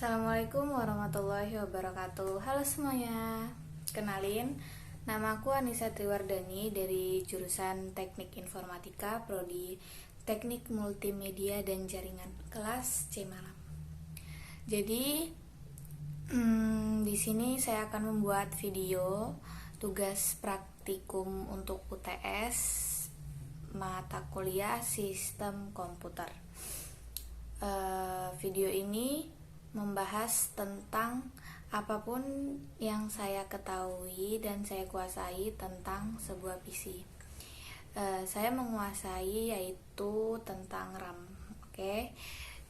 Assalamualaikum warahmatullahi wabarakatuh. Halo semuanya, kenalin, namaku Anissa Triwardani dari jurusan Teknik Informatika Prodi Teknik Multimedia dan Jaringan, kelas C Malam. Jadi di sini saya akan membuat video tugas praktikum untuk UTS mata kuliah Sistem Komputer. Video ini membahas tentang apapun yang saya ketahui dan saya kuasai tentang sebuah PC. Saya menguasai yaitu tentang RAM. Oke.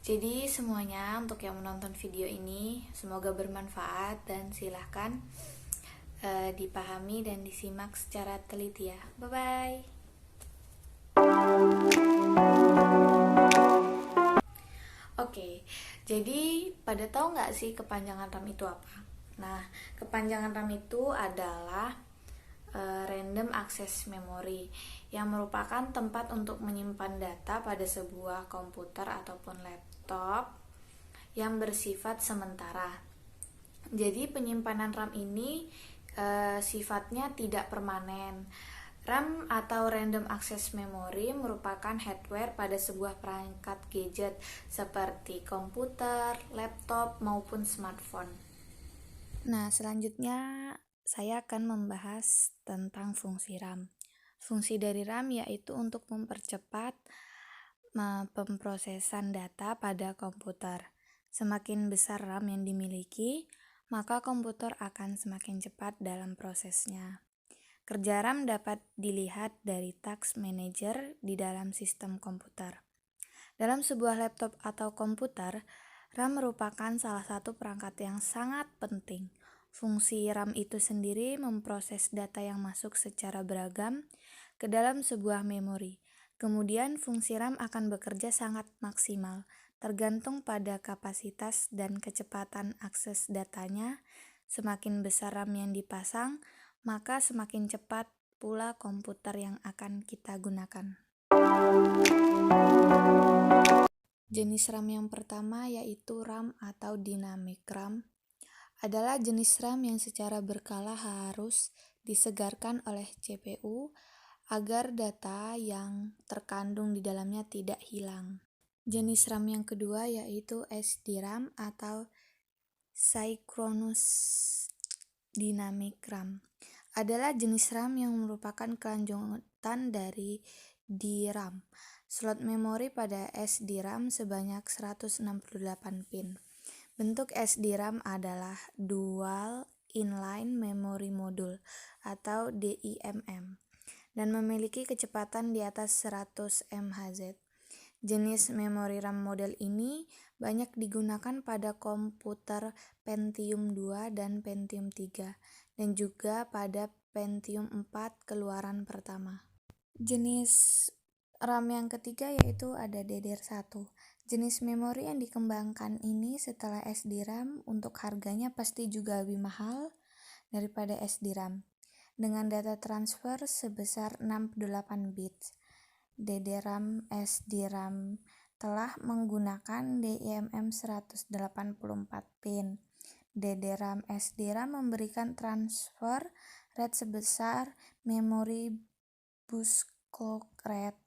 Jadi semuanya untuk yang menonton video ini semoga bermanfaat dan silahkan dipahami dan disimak secara teliti ya. Bye bye. Oke, jadi pada tahu nggak sih kepanjangan RAM itu apa? Nah, kepanjangan RAM itu adalah Random Access Memory yang merupakan tempat untuk menyimpan data pada sebuah komputer ataupun laptop yang bersifat sementara. Jadi penyimpanan RAM ini sifatnya tidak permanen. RAM atau Random Access Memory merupakan hardware pada sebuah perangkat gadget seperti komputer, laptop, maupun smartphone. Nah, selanjutnya saya akan membahas tentang fungsi RAM. Fungsi dari RAM yaitu untuk mempercepat pemrosesan data pada komputer. Semakin besar RAM yang dimiliki, maka komputer akan semakin cepat dalam prosesnya. Kerja RAM dapat dilihat dari Task Manager di dalam sistem komputer. Dalam sebuah laptop atau komputer, RAM merupakan salah satu perangkat yang sangat penting. Fungsi RAM itu sendiri memproses data yang masuk secara beragam ke dalam sebuah memori. Kemudian fungsi RAM akan bekerja sangat maksimal, tergantung pada kapasitas dan kecepatan akses datanya. Semakin besar RAM yang dipasang, maka semakin cepat pula komputer yang akan kita gunakan. Jenis RAM yang pertama yaitu RAM atau Dynamic RAM adalah jenis RAM yang secara berkala harus disegarkan oleh CPU agar data yang terkandung di dalamnya tidak hilang. Jenis RAM yang kedua yaitu SDRAM atau Synchronous Dynamic RAM adalah jenis RAM yang merupakan kelanjutan dari DRAM. Slot memori pada SDRAM sebanyak 168 pin. Bentuk SDRAM adalah Dual Inline Memory Module atau DIMM dan memiliki kecepatan di atas 100 MHz. Jenis memori RAM model ini banyak digunakan pada komputer Pentium 2 dan Pentium 3 dan juga pada Pentium 4 keluaran pertama. Jenis RAM yang ketiga yaitu ada DDR1. Jenis memori yang dikembangkan ini setelah SDRAM untuk harganya pasti juga lebih mahal daripada SDRAM dengan data transfer sebesar 68 bits. DDRAM SDRAM telah menggunakan DIMM 184 pin. DDRAM SDRAM memberikan transfer rate sebesar memori bus clock rate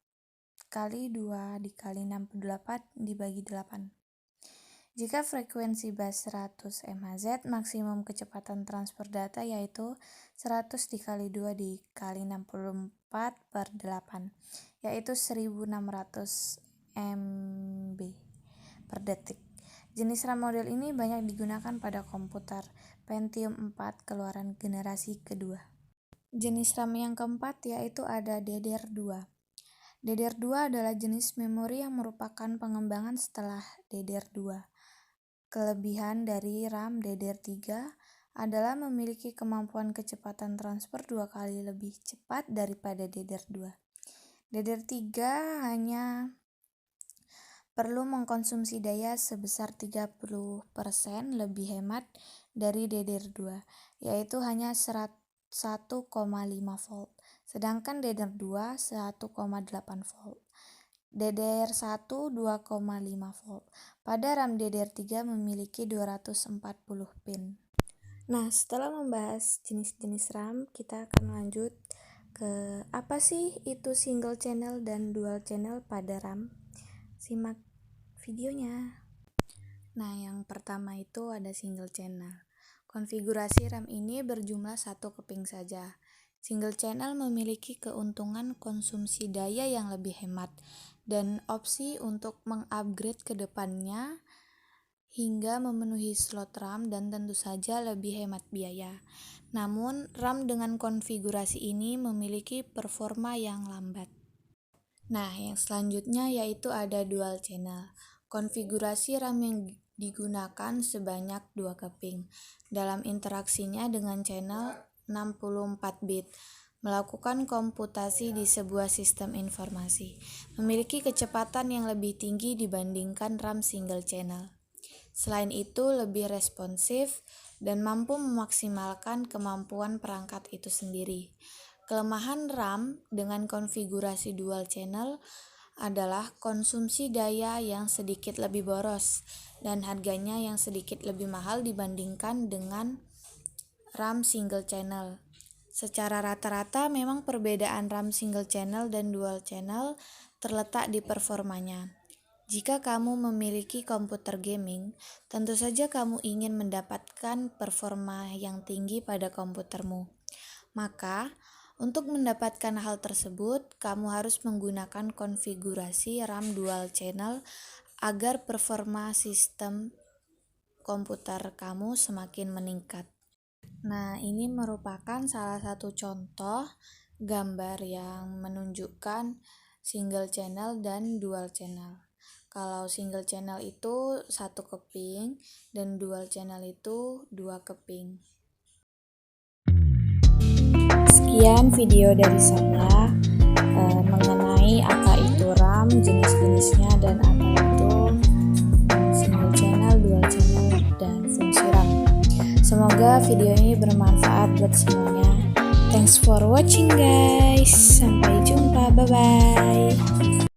kali 2 dikali 68 dibagi 8. Jika frekuensi bus 100 MHz, maksimum kecepatan transfer data yaitu 100 dikali 2 dikali 64 per 8, yaitu 1600 MB per detik. Jenis RAM model ini banyak digunakan pada komputer Pentium 4 keluaran generasi kedua. Jenis RAM yang keempat yaitu ada DDR2. DDR2 adalah jenis memori yang merupakan pengembangan setelah DDR2. Kelebihan dari RAM DDR3 adalah memiliki kemampuan kecepatan transfer 2 kali lebih cepat daripada DDR2. DDR3 hanya perlu mengkonsumsi daya sebesar 30% lebih hemat dari DDR2, yaitu hanya 1,5 volt, sedangkan DDR2 1,8 volt. DDR1 2,5 volt. Pada RAM DDR3 memiliki 240 pin. Nah, setelah membahas jenis-jenis RAM, kita akan lanjut ke apa sih itu single channel dan dual channel pada RAM. Simak videonya. Nah, yang pertama itu ada single channel. Konfigurasi RAM ini berjumlah 1 keping saja. Single channel memiliki keuntungan konsumsi daya yang lebih hemat dan opsi untuk mengupgrade ke depannya hingga memenuhi slot RAM dan tentu saja lebih hemat biaya. Namun, RAM dengan konfigurasi ini memiliki performa yang lambat. Nah, yang selanjutnya yaitu ada dual channel. Konfigurasi RAM yang digunakan sebanyak 2 keping. Dalam interaksinya dengan channel 64 bit, melakukan komputasi di sebuah sistem informasi, memiliki kecepatan yang lebih tinggi dibandingkan RAM single channel. Selain itu, lebih responsif dan mampu memaksimalkan kemampuan perangkat itu sendiri. Kelemahan RAM dengan konfigurasi dual channel adalah konsumsi daya yang sedikit lebih boros dan harganya yang sedikit lebih mahal dibandingkan dengan RAM single channel. Secara rata-rata memang perbedaan RAM single channel dan dual channel terletak di performanya. Jika kamu memiliki komputer gaming, tentu saja kamu ingin mendapatkan performa yang tinggi pada komputermu. Maka, untuk mendapatkan hal tersebut, kamu harus menggunakan konfigurasi RAM dual channel agar performa sistem komputer kamu semakin meningkat. Nah, ini merupakan salah satu contoh gambar yang menunjukkan single channel dan dual channel. Kalau single channel itu 1 keping dan dual channel itu 2 keping. Sekian video dari saya mengenai apa itu RAM, jenis-jenisnya, dan apa itu single channel, dual channel, dan fungsi RAM. Semoga video ini bermanfaat buat semuanya. Thanks for watching guys. Sampai jumpa. Bye-bye.